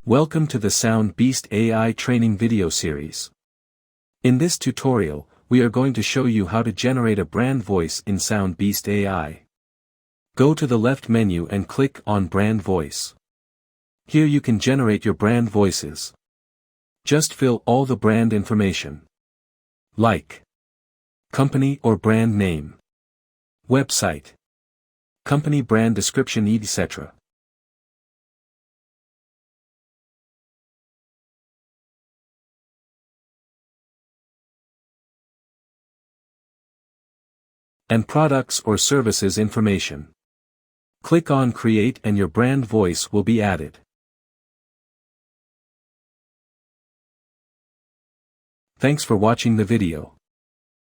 Welcome to the Sound Beast AI training video series. In this tutorial, we are going to show you how to generate a brand voice in Sound Beast AI. Go to the left menu and click on Brand Voice. Here you can generate your brand voices. Just fill all the brand information. Like company or brand name, website, company brand description, etc. And products or services information. Click on Create and your brand voice will be added. Thanks for watching the video.